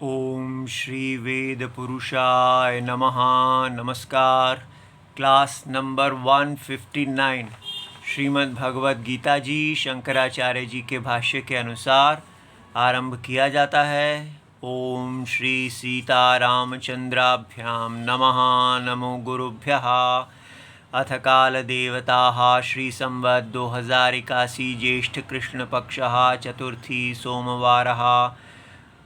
ओम श्री वेद पुरुषाय नमः। नमस्कार। क्लास नंबर 159 श्रीमद् भगवद गीता जी शंकराचार्य जी के भाष्य के अनुसार आरंभ किया जाता है। ओम श्री सीतारामचंद्राभ्याम नमः। नमो गुरुभ्यः। अथ कालदेवताः श्री संवत् 2081 ज्येष्ठ कृष्ण पक्षः चतुर्थी सोमवारः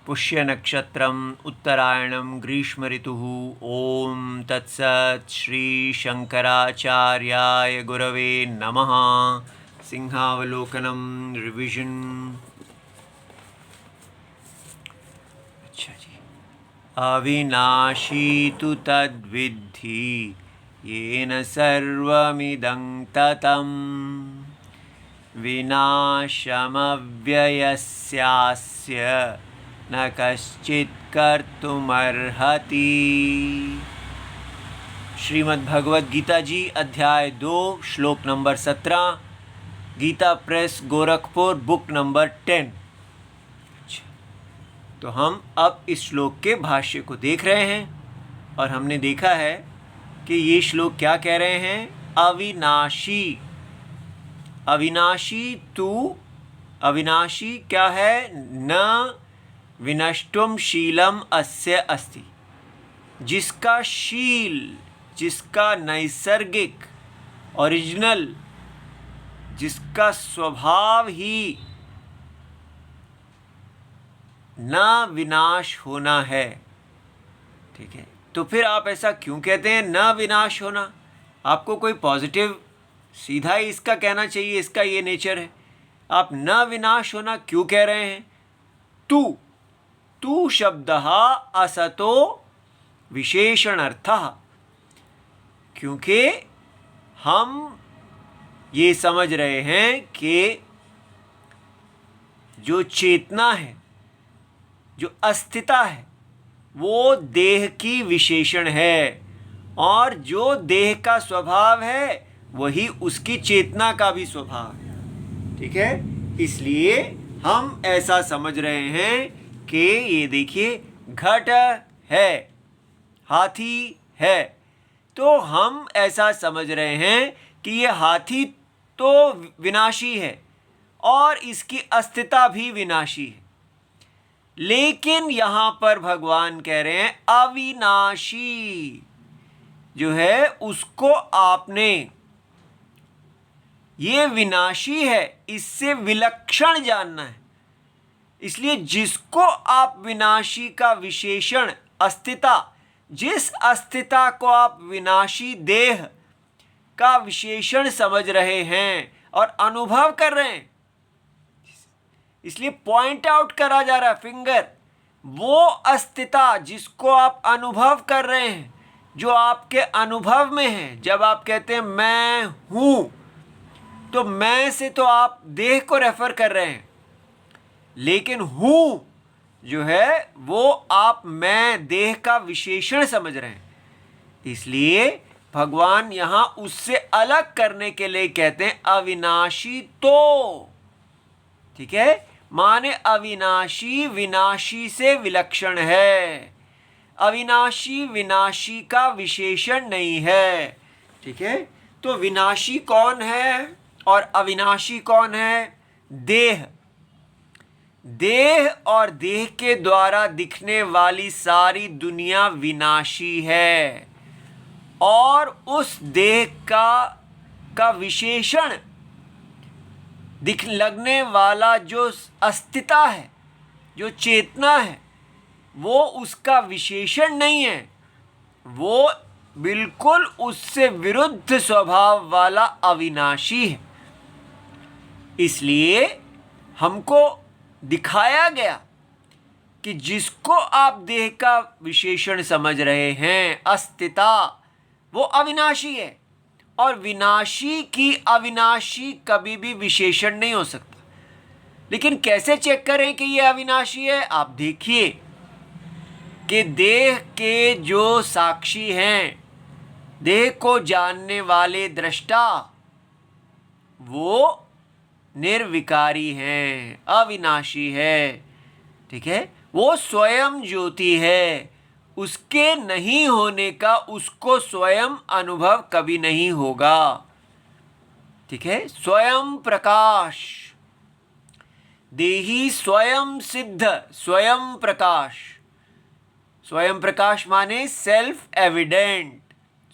पुष्य नक्षत्रम उत्तरायणम ग्रीष्म ऋतुः। ओम तत्सत् श्री शंकराचार्याय गुरवे नमः। सिंहावलोकनम रिविजन। अच्छा जी। अविनाशी तु तद्विद्धि येन सर्वमिदं ततं विनाशमव्ययस्यास्य न कश्चित् कर्तुमर्हति। श्रीमद् भगवद गीता जी अध्याय 2 श्लोक number 17। Gita press Gorakhpur book number 10। तो हम अब इस श्लोक के भाष्य को देख रहे हैं और हमने देखा है कि ये श्लोक क्या कह रहे हैं। अविनाशी, अविनाशी तू, अविनाशी क्या है? न विनष्टुम शीलम अस्य अस्ति। जिसका शील, जिसका नैसर्गिक ओरिजिनल, जिसका स्वभाव ही न विनाश होना है। ठीक है, तो फिर आप ऐसा क्यों कहते हैं न विनाश होना? आपको कोई पॉजिटिव सीधा ही इसका कहना चाहिए, इसका ये नेचर है। आप न विनाश होना क्यों कह रहे हैं? तू शब्दः असतो विशेषणार्थः। क्योंकि हम ये समझ रहे हैं कि जो चेतना है, जो अस्तित्व है, वो देह की विशेषण है और जो देह का स्वभाव है वही उसकी चेतना का भी स्वभाव है। ठीक है, इसलिए हम ऐसा समझ रहे हैं कि ये देखिए घट है, हाथी है, तो हम ऐसा समझ रहे हैं कि ये हाथी तो विनाशी है और इसकी अस्तित्व भी विनाशी है। लेकिन यहां पर भगवान कह रहे हैं अविनाशी जो है उसको आपने, ये विनाशी है, इससे विलक्षण जानना है। इसलिए जिसको आप विनाशी का विशेषण अस्तित्व, जिस अस्तित्व को आप विनाशी देह का विशेषण समझ रहे हैं और अनुभव कर रहे हैं, इसलिए पॉइंट आउट करा जा रहा है फिंगर, वो अस्तित्व जिसको आप अनुभव कर रहे हैं, जो आपके अनुभव में है। जब आप कहते हैं मैं हूं, तो मैं से तो आप देह को रेफर कर रहे हैं, लेकिन हूं जो है वो आप मैं देह का विशेषण समझ रहे हैं। इसलिए भगवान यहां उससे अलग करने के लिए कहते हैं अविनाशी तो। ठीक है, माने अविनाशी विनाशी से विलक्षण है, अविनाशी विनाशी का विशेषण नहीं है। ठीक है, तो विनाशी कौन है और अविनाशी कौन है? देह। देह और देह के द्वारा दिखने वाली सारी दुनिया विनाशी है और उस देह का विशेषण दिख लगने वाला जो अस्तित्व है, जो चेतना है, वो उसका विशेषण नहीं है, वो बिल्कुल उससे विरुद्ध स्वभाव वाला अविनाशी है। इसलिए हमको दिखाया गया कि जिसको आप देह का विशेषण समझ रहे हैं अस्तित्व, वो अविनाशी है और विनाशी की अविनाशी कभी भी विशेषण नहीं हो सकता। लेकिन कैसे चेक करें कि ये अविनाशी है? आप देखिए कि देह के जो साक्षी हैं, देह को जानने वाले दृष्टा, वो निर्विकारी हैं, अविनाशी है। ठीक है, वो स्वयं ज्योति है, उसके नहीं होने का उसको स्वयं अनुभव कभी नहीं होगा। ठीक है, स्वयं प्रकाश, देही स्वयं सिद्ध, स्वयं प्रकाश। स्वयं प्रकाश माने सेल्फ एविडेंट,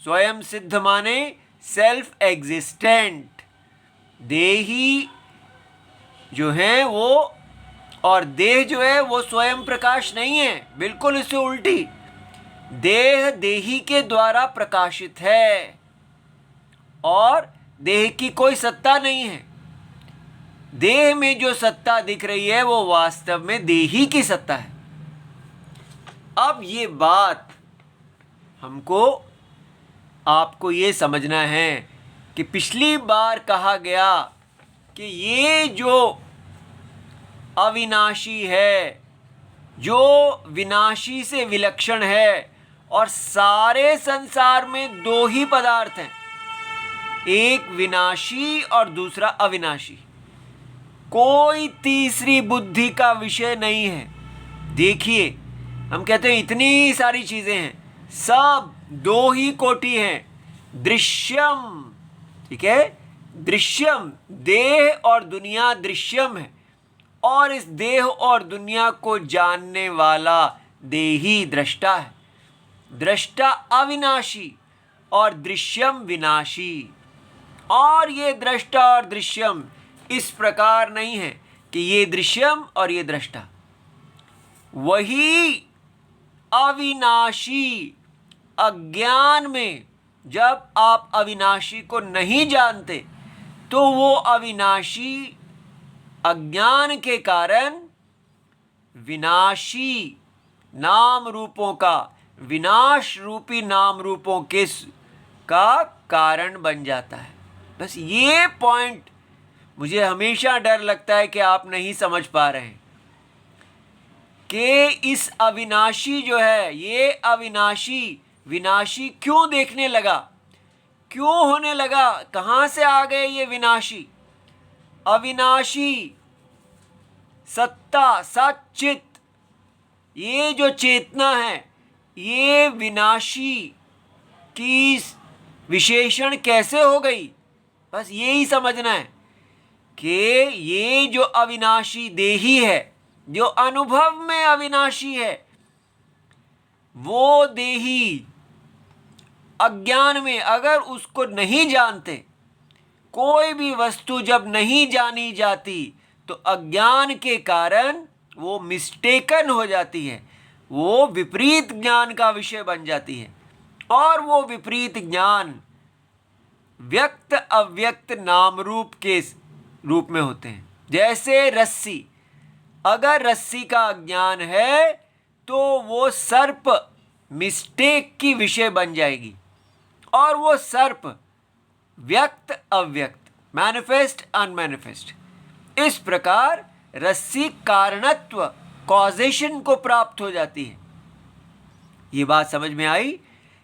स्वयं सिद्ध माने सेल्फ एग्जिस्टेंट। देही जो है वो और देह जो है वो स्वयं प्रकाश नहीं है, बिल्कुल इससे उल्टी। देह देही के द्वारा प्रकाशित है और देह की कोई सत्ता नहीं है। देह में जो सत्ता दिख रही है वो वास्तव में देही की सत्ता है। अब ये बात हमको आपको ये समझना है कि पिछली बार कहा गया कि ये जो अविनाशी है, जो विनाशी से विलक्षण है, और सारे संसार में दो ही पदार्थ हैं, एक विनाशी और दूसरा अविनाशी। कोई तीसरी बुद्धि का विषय नहीं है। देखिए, हम कहते हैं इतनी सारी चीजें हैं, सब दो ही कोटि हैं, दृश्यम। ठीक है, दृश्यम, देह और दुनिया दृश्यम है, और इस देह और दुनिया को जानने वाला देही दृष्टा है। दृष्टा अविनाशी और दृश्यम विनाशी। और ये दृष्टा और दृश्यम इस प्रकार नहीं है कि ये दृश्यम और ये दृष्टा। वही अविनाशी अज्ञान में, जब आप अविनाशी को नहीं जानते तो वो अविनाशी अज्ञान के कारण विनाशी नाम रूपों का, विनाश रूपी नाम रूपों के का कारण बन जाता है। बस ये पॉइंट मुझे हमेशा डर लगता है कि आप नहीं समझ पा रहे हैं कि इस अविनाशी जो है, ये अविनाशी विनाशी क्यों देखने लगा, क्यों होने लगा, कहाँ से आ गए ये विनाशी। अविनाशी सत्ता सच्चित, ये जो चेतना है, ये विनाशी की विशेषण कैसे हो गई। बस यही समझना है कि ये जो अविनाशी देही है, जो अनुभव में अविनाशी है, वो देही अज्ञान में अगर उसको नहीं जानते, कोई भी वस्तु जब नहीं जानी जाती तो अज्ञान के कारण वो मिस्टेकन हो जाती है, वो विपरीत ज्ञान का विषय बन जाती है। और वो विपरीत ज्ञान व्यक्त अव्यक्त नाम रूप के रूप में होते हैं। जैसे रस्सी, अगर रस्सी का ज्ञान है तो वो सर्प मिस्टेक की विषय बन जाएगी, और वो सर्प व्यक्त अव्यक्त, मैनिफेस्ट अनमैनिफेस्ट, इस प्रकार रस्सी कारणत्व कॉजेशन को प्राप्त हो जाती है। ये बात समझ में आई।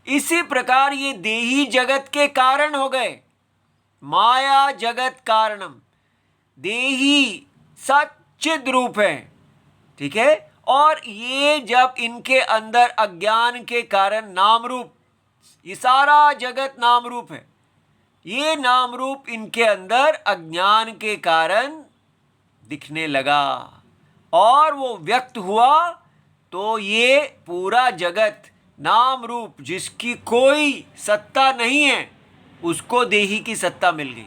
इसी प्रकार ये देही जगत के कारण हो गए, माया जगत कारणम। देही सच्चिद रूप है, ठीक है, और ये जब इनके अंदर अज्ञान के कारण नाम रूप, ये सारा जगत नाम रूप है, ये नाम रूप इनके अंदर अज्ञान के कारण दिखने लगा और वो व्यक्त हुआ, तो ये पूरा जगत नाम रूप जिसकी कोई सत्ता नहीं है, उसको देही की सत्ता मिल गई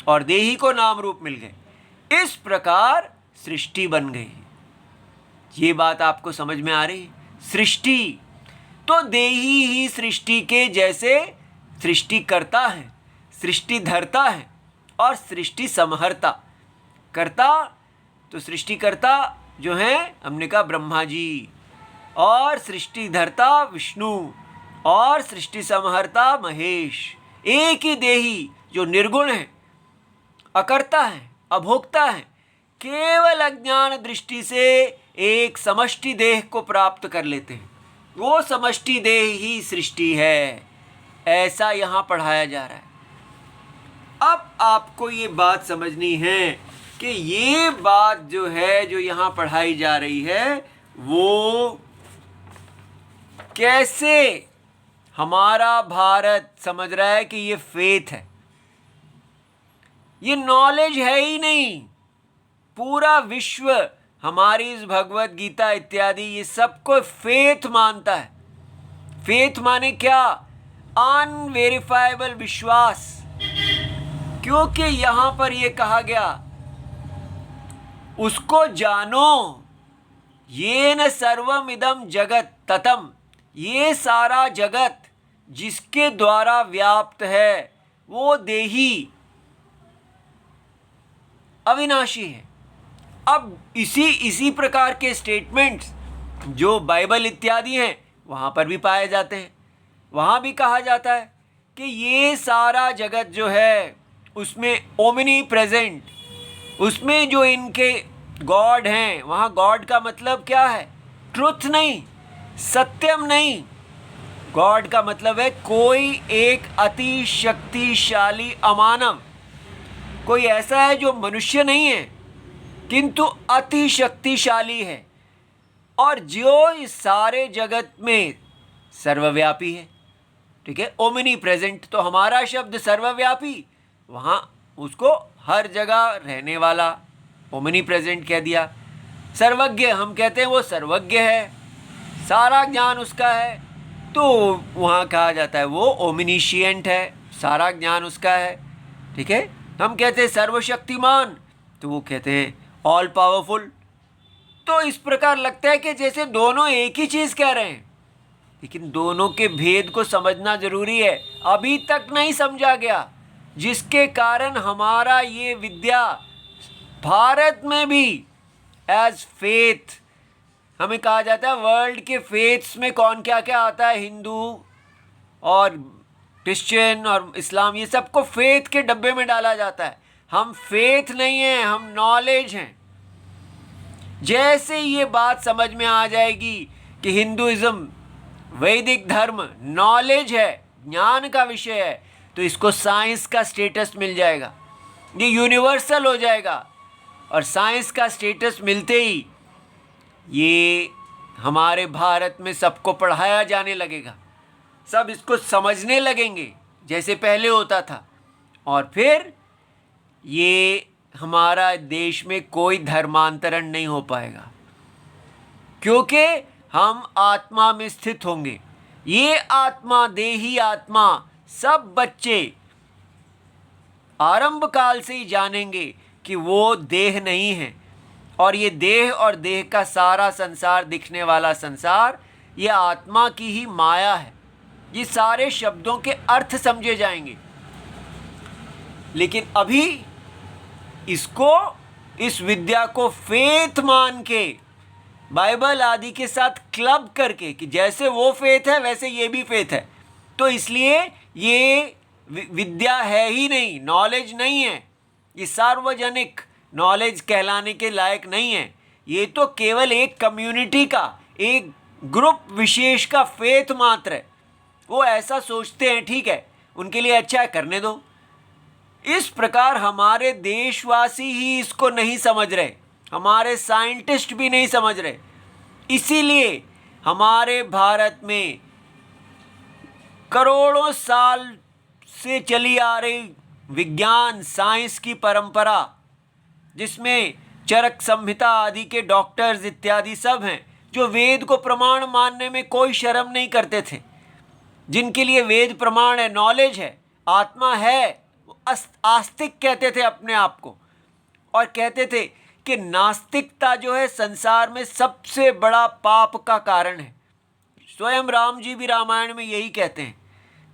और देही को नाम रूप मिल गए। इस प्रकार सृष्टि बन गई। ये बात आपको समझ में आ रही? सृष्टि तो देही ही सृष्टि के जैसे सृष्टि करता है, सृष्टि धरता है और सृष्टि संहरता। करता तो सृष्टिकर्ता जो है हमने कहा ब्रह्मा जी, और सृष्टि धरता विष्णु, और सृष्टि संहरता महेश। एक ही देही जो निर्गुण है, अकर्ता है, अभोक्ता है, केवल अज्ञान दृष्टि से एक समष्टि देह को प्राप्त कर लेते हैं। वो समष्टि देह ही सृष्टि है, ऐसा यहाँ पढ़ाया जा रहा है। अब आपको ये बात समझनी है कि ये बात जो है, जो यहाँ पढ़ाई जा रही है, वो कैसे हमारा भारत समझ रहा है कि ये फेथ है। ये नॉलेज है ही नहीं। पूरा विश्व हमारी इस भगवत गीता इत्यादि ये सबको फेथ मानता है। फेथ माने क्या? अनवेरिफाइबल विश्वास। क्योंकि यहां पर यह कहा गया उसको जानो, ये न सर्वम इदम जगत ततम, ये सारा जगत जिसके द्वारा व्याप्त है वो देही अविनाशी है। अब इसी प्रकार के स्टेटमेंट्स जो बाइबल इत्यादि हैं वहाँ पर भी पाए जाते हैं। वहाँ भी कहा जाता है कि ये सारा जगत जो है उसमें ओमनी प्रेजेंट, उसमें जो इनके गॉड हैं, वहाँ गॉड का मतलब क्या है? ट्रुथ नहीं, सत्यम नहीं। गॉड का मतलब है कोई एक अति शक्तिशाली अमानव, कोई ऐसा है जो मनुष्य नहीं है किंतु अति शक्तिशाली है और जो इस सारे जगत में सर्वव्यापी है। ठीक है, ओमनी प्रेजेंट तो हमारा शब्द सर्वव्यापी, वहाँ उसको हर जगह रहने वाला ओमनी प्रेजेंट कह दिया। सर्वज्ञ हम कहते हैं वो सर्वज्ञ है, सारा ज्ञान उसका है, तो वहाँ कहा जाता है वो ओमनीशिएंट है, सारा ज्ञान उसका है। ठीक है, हम कहते हैं सर्वशक्तिमान, तो वो कहते हैं ऑल पावरफुल। तो इस प्रकार लगता है कि जैसे दोनों एक ही चीज़ कह रहे हैं, लेकिन दोनों के भेद को समझना जरूरी है। अभी तक नहीं समझा गया, जिसके कारण हमारा ये विद्या भारत में भी एज फेथ हमें कहा जाता है। वर्ल्ड के फेथ्स में कौन क्या क्या आता है, हिंदू और क्रिश्चियन और इस्लाम, ये सबको फेथ के डब्बे में डाला जाता है। हम फेथ नहीं हैं, हम नॉलेज हैं। जैसे ये बात समझ में आ जाएगी कि हिंदुइज्म वैदिक धर्म नॉलेज है, ज्ञान का विषय है, तो इसको साइंस का स्टेटस मिल जाएगा, ये यूनिवर्सल हो जाएगा। और साइंस का स्टेटस मिलते ही ये हमारे भारत में सबको पढ़ाया जाने लगेगा, सब इसको समझने लगेंगे जैसे पहले होता था। और फिर ये हमारा देश में कोई धर्मांतरण नहीं हो पाएगा, क्योंकि हम आत्मा में स्थित होंगे। ये आत्मा, देही आत्मा, सब बच्चे आरंभ काल से ही जानेंगे कि वो देह नहीं है, और ये देह और देह का सारा संसार, दिखने वाला संसार, ये आत्मा की ही माया है। ये सारे शब्दों के अर्थ समझे जाएंगे। लेकिन अभी इसको, इस विद्या को फेथ मान के, बाइबल आदि के साथ क्लब करके कि जैसे वो फेथ है वैसे ये भी फेथ है, तो इसलिए ये विद्या है ही नहीं, नॉलेज नहीं है, ये सार्वजनिक नॉलेज कहलाने के लायक नहीं है। ये तो केवल एक कम्युनिटी का, एक ग्रुप विशेष का फेथ मात्र है। वो ऐसा सोचते हैं, ठीक है, उनके लिए अच्छा है, करने दो। इस प्रकार हमारे देशवासी ही इसको नहीं समझ रहे, हमारे साइंटिस्ट भी नहीं समझ रहे। इसीलिए हमारे भारत में करोड़ों साल से चली आ रही विज्ञान साइंस की परंपरा, जिसमें चरक संहिता आदि के डॉक्टर्स इत्यादि सब हैं, जो वेद को प्रमाण मानने में कोई शर्म नहीं करते थे, जिनके लिए वेद प्रमाण है, नॉलेज है, आत्मा है। आस्तिक कहते थे अपने आप को, और कहते थे कि नास्तिकता जो है संसार में सबसे बड़ा पाप का कारण है। स्वयं राम जी भी रामायण में यही कहते हैं,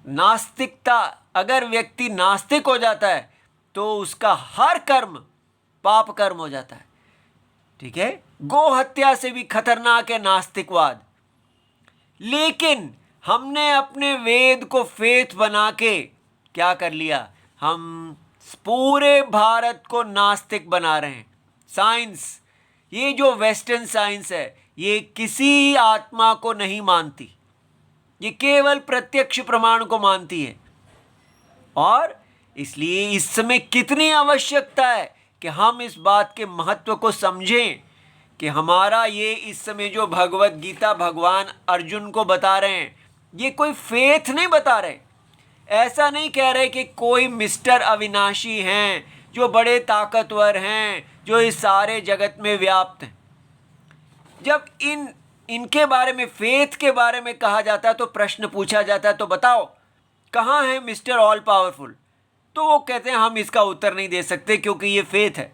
नास्तिकता, अगर व्यक्ति नास्तिक हो जाता है तो उसका हर कर्म पाप कर्म हो जाता है। ठीक है, गो हत्या से भी खतरनाक है नास्तिकवाद। लेकिन हमने अपने वेद को फेथ बना के क्या कर लिया, हम पूरे भारत को नास्तिक बना रहे हैं। साइंस, ये जो वेस्टर्न साइंस है, ये किसी आत्मा को नहीं मानती, ये केवल प्रत्यक्ष प्रमाण को मानती है। और इसलिए इस समय कितनी आवश्यकता है कि हम इस बात के महत्व को समझें कि हमारा ये इस समय जो भगवत गीता भगवान अर्जुन को बता रहे हैं, ये कोई फेथ नहीं बता रहे। ऐसा नहीं कह रहे कि कोई मिस्टर अविनाशी हैं जो बड़े ताकतवर हैं, जो इस सारे जगत में व्याप्त हैं। जब इनके बारे में, फेथ के बारे में कहा जाता है तो प्रश्न पूछा जाता है, तो बताओ कहाँ है मिस्टर ऑल पावरफुल? तो वो कहते हैं हम इसका उत्तर नहीं दे सकते क्योंकि ये फेथ है।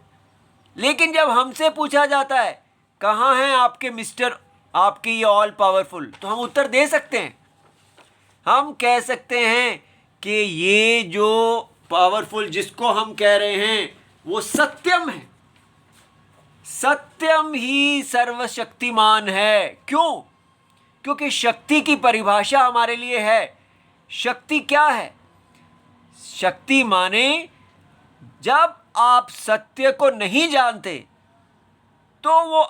लेकिन जब हमसे पूछा जाता है कहाँ हैं आपके मिस्टर, आपके ये ऑल पावरफुल, तो हम उत्तर दे सकते हैं। हम कह सकते हैं कि ये जो पावरफुल जिसको हम कह रहे हैं वो सत्यम है। सत्यम ही सर्वशक्तिमान है। क्यों? क्योंकि शक्ति की परिभाषा हमारे लिए है। शक्ति क्या है? शक्ति माने जब आप सत्य को नहीं जानते तो वो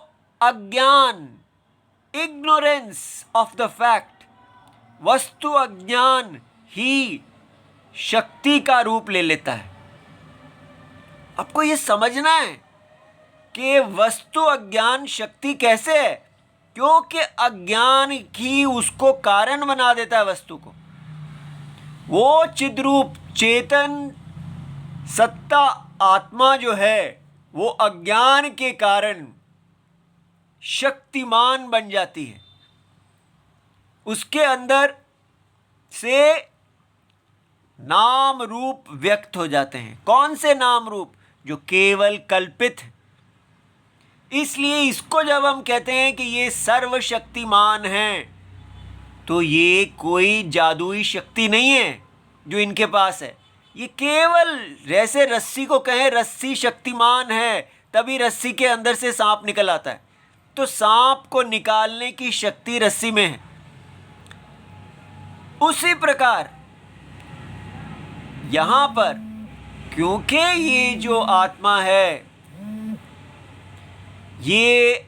अज्ञान, इग्नोरेंस ऑफ द फैक्ट, वस्तु अज्ञान ही शक्ति का रूप ले लेता है। आपको ये समझना है कि वस्तु अज्ञान शक्ति कैसे है, क्योंकि अज्ञान ही उसको कारण बना देता है वस्तु को। वो चिद्रूप चेतन सत्ता आत्मा जो है वो अज्ञान के कारण शक्तिमान बन जाती है। उसके अंदर से नाम रूप व्यक्त हो जाते हैं। कौन से नाम रूप? जो केवल कल्पित है। इसलिए इसको जब हम कहते हैं कि ये सर्वशक्तिमान हैं, तो ये कोई जादुई शक्ति नहीं है जो इनके पास है। ये केवल जैसे रस्सी को कहें रस्सी शक्तिमान है, तभी रस्सी के अंदर से सांप निकल आता है, तो सांप को निकालने की शक्ति रस्सी में है। उसी प्रकार यहां पर, क्योंकि ये जो आत्मा है ये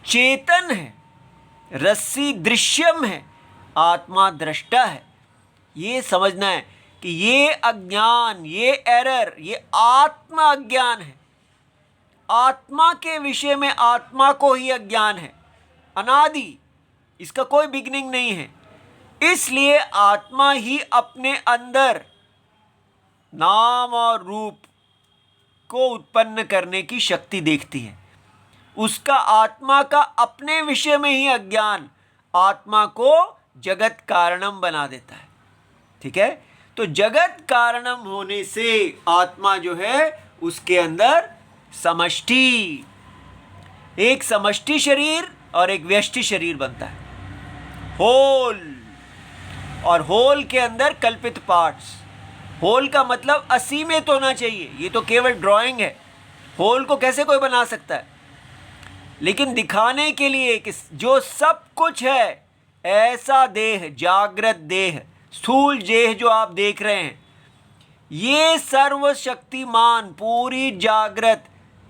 चेतन है, रस्सी दृश्यम है, आत्मा दृष्टा है। ये समझना है कि ये अज्ञान, ये एरर, ये आत्मा अज्ञान है। आत्मा के विषय में आत्मा को ही अज्ञान है, अनादि, इसका कोई बिगिनिंग नहीं है। इसलिए आत्मा ही अपने अंदर नाम और रूप को उत्पन्न करने की शक्ति देखती है। उसका आत्मा का अपने विषय में ही अज्ञान आत्मा को जगत कारणम बना देता है। ठीक है? तो जगत कारणम होने से आत्मा जो है उसके अंदर समष्टि, एक समष्टि शरीर और एक व्यष्टि शरीर बनता है, होल। और होल के अंदर कल्पित पार्ट्स। होल का मतलब असीमित होना चाहिए। ये तो केवल ड्राइंग है, होल को कैसे कोई बना सकता है? लेकिन दिखाने के लिए कि जो सब कुछ है, ऐसा देह, जागृत देह, स्थूल देह जो आप देख रहे हैं, ये सर्वशक्तिमान, पूरी जागृत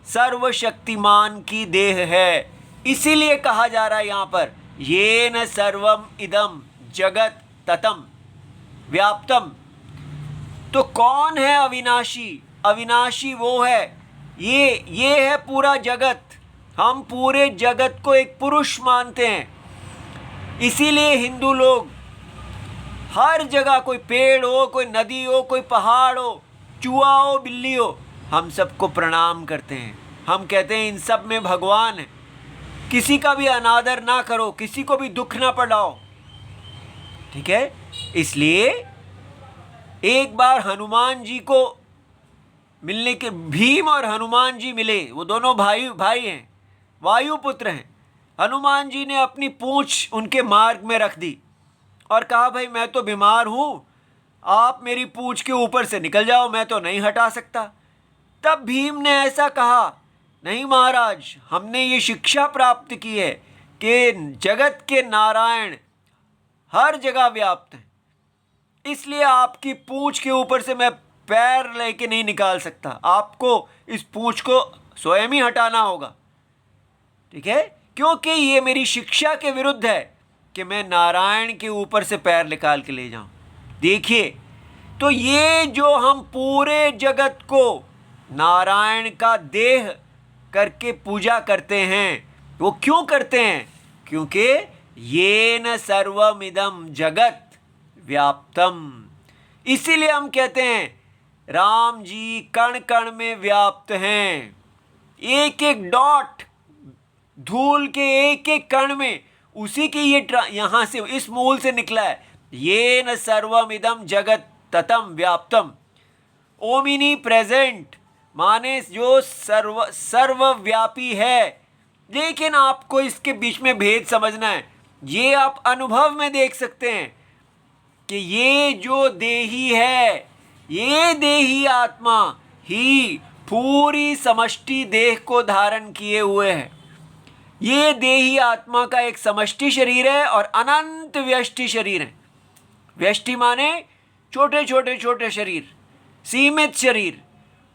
सर्वशक्तिमान की देह है। इसीलिए कहा जा रहा है यहाँ पर येन सर्वम इदम जगत ततम व्याप्तम। तो कौन है अविनाशी? अविनाशी वो है, ये है पूरा जगत। हम पूरे जगत को एक पुरुष मानते हैं। इसीलिए हिंदू लोग हर जगह, कोई पेड़ हो, कोई नदी हो, कोई पहाड़ हो, चूहा हो, बिल्ली हो, हम सबको प्रणाम करते हैं। हम कहते हैं इन सब में भगवान है। किसी का भी अनादर ना करो, किसी को भी दुख ना पड़ाओ। ठीक है? इसलिए एक बार हनुमान जी को मिलने के, भीम और हनुमान जी मिले, वो दोनों भाई हैं, वायुपुत्र हैं। हनुमान जी ने अपनी पूंछ उनके मार्ग में रख दी और कहा भाई मैं तो बीमार हूँ, आप मेरी पूंछ के ऊपर से निकल जाओ, मैं तो नहीं हटा सकता। तब भीम ने ऐसा कहा, नहीं महाराज, हमने ये शिक्षा प्राप्त की है कि जगत के नारायण हर जगह व्याप्त हैं, इसलिए आपकी पूंछ के ऊपर से मैं पैर लेके नहीं निकाल सकता, आपको इस पूंछ को स्वयं ही हटाना होगा। ठीक है? क्योंकि ये मेरी शिक्षा के विरुद्ध है कि मैं नारायण के ऊपर से पैर निकाल के ले जाऊं। देखिए, तो ये जो हम पूरे जगत को नारायण का देह करके पूजा करते हैं। वो क्यों करते हैं? क्योंकि येन सर्वमिदं जगत व्याप्तम। इसीलिए हम कहते हैं राम जी कण कण में व्याप्त हैं। एक एक डॉट, धूल के एक एक कण में, उसी की ये यहां से, इस मूल से निकला है। येन सर्वमिदं जगत ततम व्याप्तम। ओमिनी प्रेजेंट माने जो सर्वव्यापी है। लेकिन आपको इसके बीच में भेद समझना है। ये आप अनुभव में देख सकते हैं कि ये जो देही है, ये देही आत्मा ही पूरी समष्टि देह को धारण किए हुए है। ये देही आत्मा का एक समष्टि शरीर है और अनंत व्यष्टि शरीर है। व्यष्टि माने छोटे छोटे छोटे शरीर, सीमित शरीर,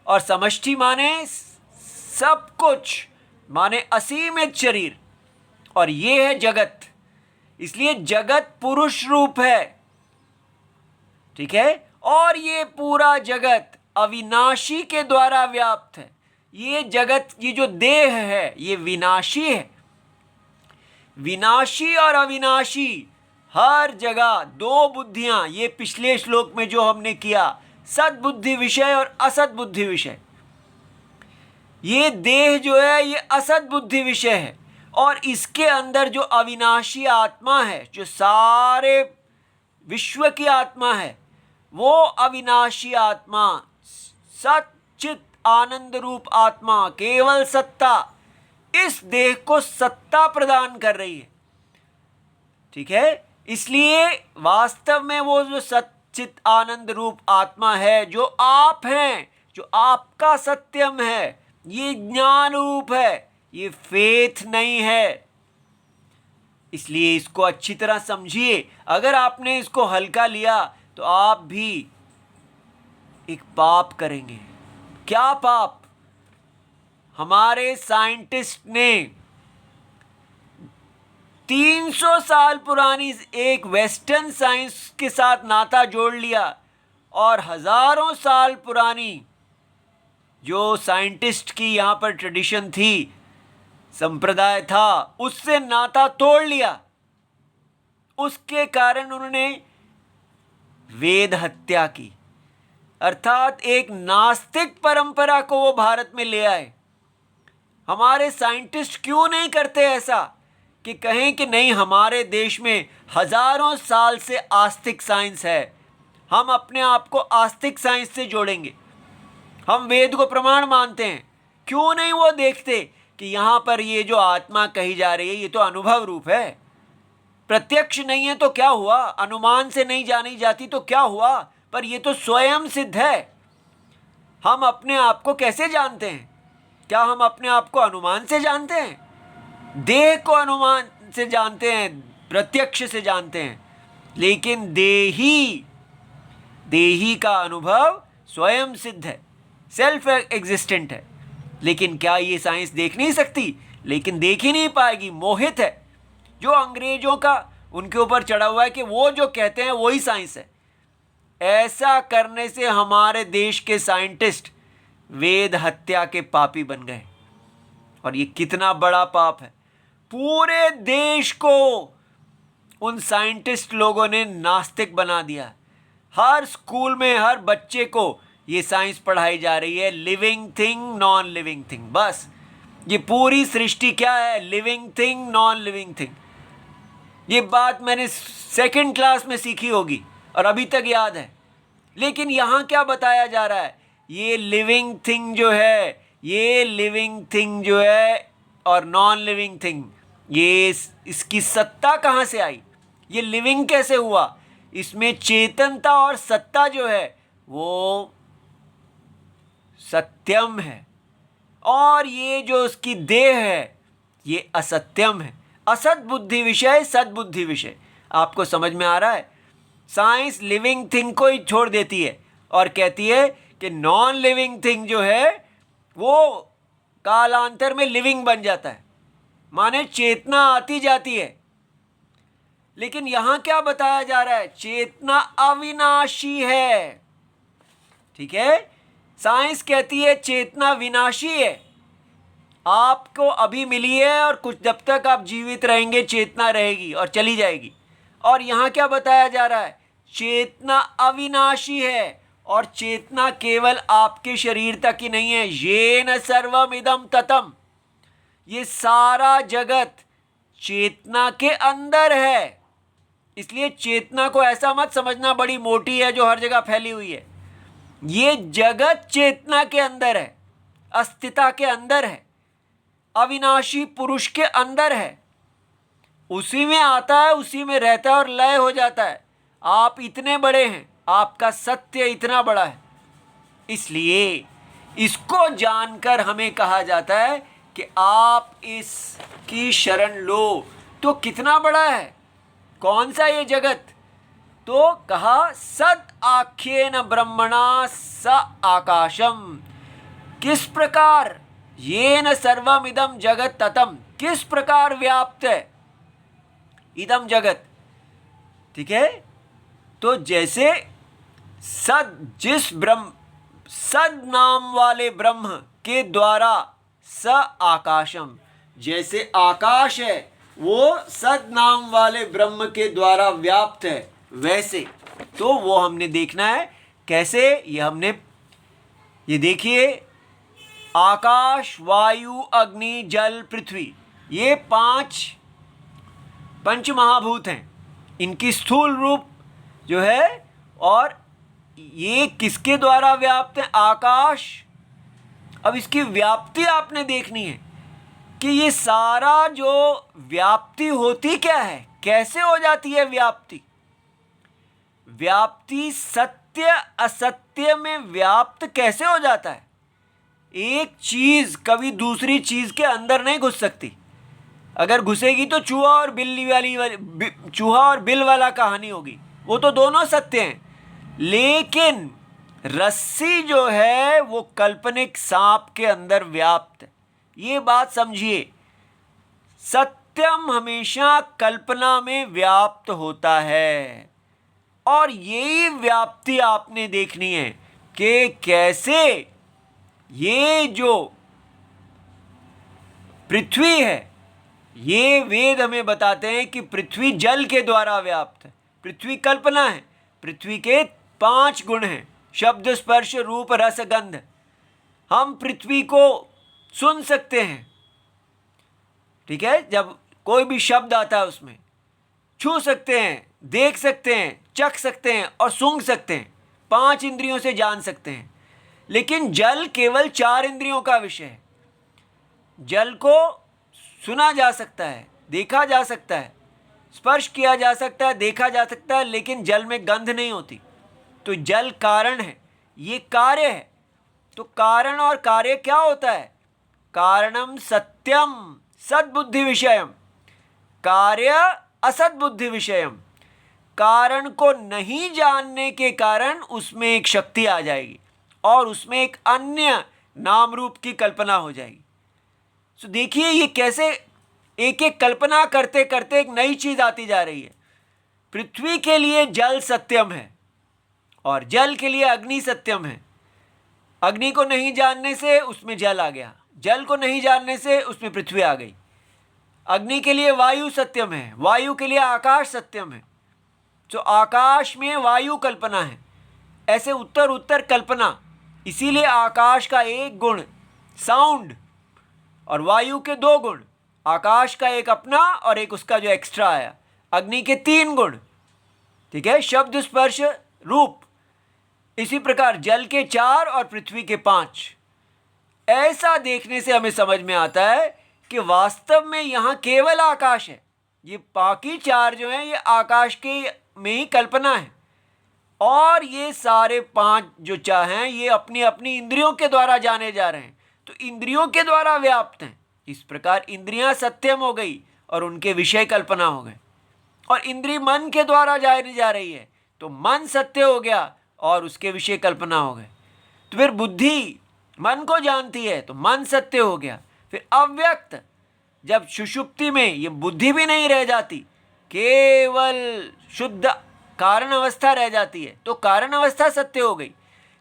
और समष्टि माने सब कुछ, माने असीमित शरीर। और ये है जगत। इसलिए जगत पुरुष रूप है, ठीक है। और ये पूरा जगत अविनाशी के द्वारा व्याप्त है। ये जगत, ये जो देह है, ये विनाशी है। विनाशी और अविनाशी हर जगह दो बुद्धियां, ये पिछले श्लोक में जो हमने किया, सद्बुद्धि विषय और असत बुद्धि विषय। ये देह जो है ये असत बुद्धि विषय है, और इसके अंदर जो अविनाशी आत्मा है, जो सारे विश्व की आत्मा है, वो अविनाशी आत्मा, सच्चित आनंद रूप आत्मा, केवल सत्ता, इस देह को सत्ता प्रदान कर रही है, ठीक है। इसलिए वास्तव में वो जो सच्चित आनंद रूप आत्मा है, जो आप हैं, जो आपका सत्यम है, ये ज्ञान रूप है, ये फेथ नहीं है। इसलिए इसको अच्छी तरह समझिए। अगर आपने इसको हल्का लिया तो आप भी एक पाप करेंगे। क्या पाप? हमारे साइंटिस्ट ने 300 साल पुरानी एक वेस्टर्न साइंस के साथ नाता जोड़ लिया, और हजारों साल पुरानी जो साइंटिस्ट की यहाँ पर ट्रेडिशन थी, संप्रदाय था, उससे नाता तोड़ लिया। उसके कारण उन्होंने वेद हत्या की, अर्थात एक नास्तिक परंपरा को वो भारत में ले आए। हमारे साइंटिस्ट क्यों नहीं करते ऐसा कि कहें कि नहीं, हमारे देश में हजारों साल से आस्तिक साइंस है, हम अपने आप को आस्तिक साइंस से जोड़ेंगे, हम वेद को प्रमाण मानते हैं। क्यों नहीं वो देखते कि यहाँ पर ये जो आत्मा कही जा रही है, ये तो अनुभव रूप है, प्रत्यक्ष नहीं है तो क्या हुआ, अनुमान से नहीं जानी जाती तो क्या हुआ, पर ये तो स्वयं सिद्ध है। हम अपने आप को कैसे जानते हैं? क्या हम अपने आप को अनुमान से जानते हैं? देह को अनुमान से जानते हैं, प्रत्यक्ष से जानते हैं, लेकिन देही का अनुभव स्वयं सिद्ध है, सेल्फ एग्जिस्टेंट है। लेकिन क्या ये साइंस देख नहीं सकती? लेकिन देख ही नहीं पाएगी, मोहित है। जो अंग्रेजों का उनके ऊपर चढ़ा हुआ है कि वो जो कहते हैं वही साइंस है। ऐसा करने से हमारे देश के साइंटिस्ट वेद हत्या के पापी बन गए, और ये कितना बड़ा पाप है। पूरे देश को उन साइंटिस्ट लोगों ने नास्तिक बना दिया। हर स्कूल में हर बच्चे को ये साइंस पढ़ाई जा रही है, living thing, non living thing. बस ये पूरी सृष्टि क्या है? Living thing, non living thing. ये बात मैंने सेकंड क्लास में सीखी होगी और अभी तक याद है। लेकिन यहाँ क्या बताया जा रहा है? ये लिविंग थिंग जो है, ये लिविंग थिंग जो है और नॉन लिविंग थिंग, ये इसकी सत्ता कहाँ से आई? ये लिविंग कैसे हुआ? इसमें चेतनता और सत्ता जो है वो सत्यम है, और ये जो उसकी देह है ये असत्यम है। असत बुद्धि विषय, सद्बुद्धि विषय। आपको समझ में आ रहा है? साइंस लिविंग थिंग को ही छोड़ देती है और कहती है कि नॉन लिविंग थिंग जो है वो कालांतर में लिविंग बन जाता है, माने चेतना आती जाती है। लेकिन यहां क्या बताया जा रहा है? चेतना अविनाशी है, ठीक है। साइंस कहती है चेतना विनाशी है, आपको अभी मिली है और कुछ जब तक आप जीवित रहेंगे चेतना रहेगी और चली जाएगी। और यहाँ क्या बताया जा रहा है, चेतना अविनाशी है और चेतना केवल आपके शरीर तक ही नहीं है। येन सर्वम इदम ततम, ये सारा जगत चेतना के अंदर है। इसलिए चेतना को ऐसा मत समझना बड़ी मोटी है जो हर जगह फैली हुई है। ये जगत चेतना के अंदर है, अस्तित्व के अंदर है, अविनाशी पुरुष के अंदर है। उसी में आता है, उसी में रहता है और लय हो जाता है। आप इतने बड़े हैं, आपका सत्य इतना बड़ा है। इसलिए इसको जानकर हमें कहा जाता है कि आप इसकी शरण लो। तो कितना बड़ा है, कौन सा ये जगत? तो कहा सद आख्येन ब्रह्मणा स आकाशम। किस प्रकार, येन सर्वम इदम जगत ततम, किस प्रकार व्याप्त है इदम जगत। ठीक है, तो जैसे सद, जिस ब्रह्म, सद नाम वाले ब्रह्म के द्वारा स आकाशम, जैसे आकाश है वो सद नाम वाले ब्रह्म के द्वारा व्याप्त है, वैसे तो वो हमने देखना है कैसे। ये देखिए, आकाश, वायु, अग्नि, जल, पृथ्वी, ये 5 पंच महाभूत हैं। इनकी स्थूल रूप जो है, और ये किसके द्वारा व्याप्त है? आकाश। अब इसकी व्याप्ति आपने देखनी है कि ये सारा जो व्याप्ति होती क्या है, कैसे हो जाती है व्याप्ति। व्याप्ति सत्य असत्य में व्याप्त कैसे हो जाता है। एक चीज कभी दूसरी चीज के अंदर नहीं घुस सकती। अगर घुसेगी तो चूहा और बिल वाला कहानी होगी, वो तो दोनों सत्य हैं। लेकिन रस्सी जो है वो काल्पनिक सांप के अंदर व्याप्त है। ये बात समझिए, सत्यम हमेशा कल्पना में व्याप्त होता है। और यही व्याप्ति आपने देखनी है कि कैसे ये जो पृथ्वी है, ये वेद हमें बताते हैं कि पृथ्वी जल के द्वारा व्याप्त है। पृथ्वी कल्पना है। पृथ्वी के 5 गुण हैं, शब्द, स्पर्श, रूप, रस, गंध। हम पृथ्वी को सुन सकते हैं, ठीक है, जब कोई भी शब्द आता है उसमें छू सकते हैं, देख सकते हैं, चख सकते हैं और सूंघ सकते हैं। 5 इंद्रियों से जान सकते हैं। लेकिन जल केवल 4 इंद्रियों का विषय है। जल को सुना जा सकता है, देखा जा सकता है, स्पर्श किया जा सकता है, देखा जा सकता है, लेकिन जल में गंध नहीं होती। तो जल कारण है, ये कार्य है। तो कारण और कार्य क्या होता है? कारणम सत्यम सद्बुद्धि विषयम, कार्य असद्बुद्धि विषयम। कारण को नहीं जानने के कारण उसमें एक शक्ति आ जाएगी और उसमें एक अन्य नाम रूप की कल्पना हो जाएगी। तो देखिए ये कैसे एक एक कल्पना करते करते एक नई चीज आती जा रही है। पृथ्वी के लिए जल सत्यम है और जल के लिए अग्नि सत्यम है। अग्नि को नहीं जानने से उसमें जल आ गया, जल को नहीं जानने से उसमें पृथ्वी आ गई। अग्नि के लिए वायु सत्यम है, वायु के लिए आकाश सत्यम है। तो आकाश में वायु कल्पना है। ऐसे उत्तर उत्तर कल्पना। इसीलिए आकाश का 1 गुण साउंड और वायु के 2 गुण, आकाश का एक अपना और एक उसका जो एक्स्ट्रा आया। अग्नि के 3 गुण, ठीक है, शब्द, स्पर्श, रूप। इसी प्रकार जल के 4 और पृथ्वी के 5। ऐसा देखने से हमें समझ में आता है कि वास्तव में यहाँ केवल आकाश है। ये बाकी 4 जो हैं ये आकाश के में ही कल्पना है। और ये सारे 5 जो चाहें ये अपनी अपनी इंद्रियों के द्वारा जाने जा रहे हैं, तो इंद्रियों के द्वारा व्याप्त हैं। इस प्रकार इंद्रियां सत्यम हो गई और उनके विषय कल्पना हो गए। और इंद्रिय मन के द्वारा जाने जा रही है, तो मन सत्य हो गया और उसके विषय कल्पना हो गए। तो फिर बुद्धि मन को जानती है तो मन सत्य हो गया। फिर अव्यक्त, जब सुषुप्ति में ये बुद्धि भी नहीं रह जाती, केवल शुद्ध कारण अवस्था रह जाती है, तो कारण अवस्था सत्य हो गई।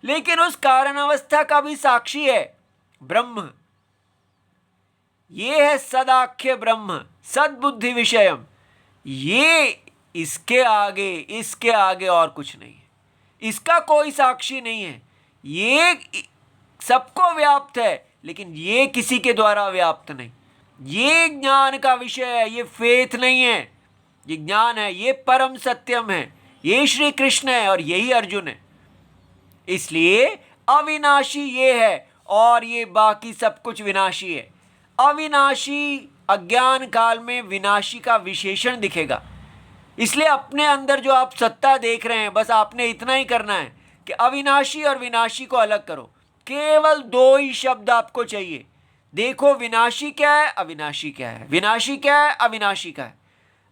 लेकिन उस कारण अवस्था का भी साक्षी है ब्रह्म। ये है सदाख्य ब्रह्म सद्बुद्धि विषयम। ये इसके आगे और कुछ नहीं है, इसका कोई साक्षी नहीं है। ये सबको व्याप्त है, लेकिन ये किसी के द्वारा व्याप्त नहीं। ये ज्ञान का विषय है, ये फेथ नहीं है, ये ज्ञान है, ये परम सत्यम है, ये श्री कृष्ण है और यही अर्जुन है। इसलिए अविनाशी ये है और ये बाकी सब कुछ विनाशी है। अविनाशी अज्ञान काल में विनाशी का विशेषण दिखेगा। इसलिए अपने अंदर जो आप सत्ता देख रहे हैं, बस आपने इतना ही करना है कि अविनाशी और विनाशी को अलग करो। केवल दो ही शब्द आपको चाहिए। देखो विनाशी क्या है, अविनाशी क्या है, विनाशी क्या है, अविनाशी क्या है।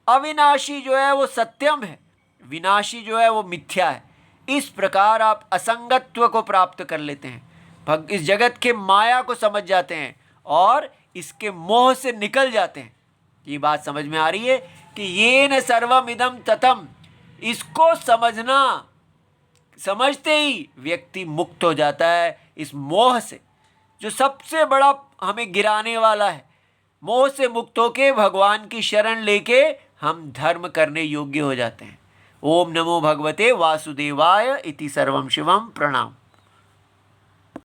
अविनाशी जो है वो सत्यम है, विनाशी जो है वो मिथ्या है। इस प्रकार आप असंगत्व को प्राप्त कर लेते हैं, इस जगत के माया को समझ जाते हैं और इसके मोह से निकल जाते हैं। ये बात समझ में आ रही है कि ये न सर्वम इदम ततम, इसको समझते ही व्यक्ति मुक्त हो जाता है इस मोह से, जो सबसे बड़ा हमें गिराने वाला है। मोह से मुक्त होके भगवान की शरण लेके हम धर्म करने योग्य हो जाते हैं। ओम नमो भगवते वासुदेवाय इति सर्वम शिवम प्रणाम।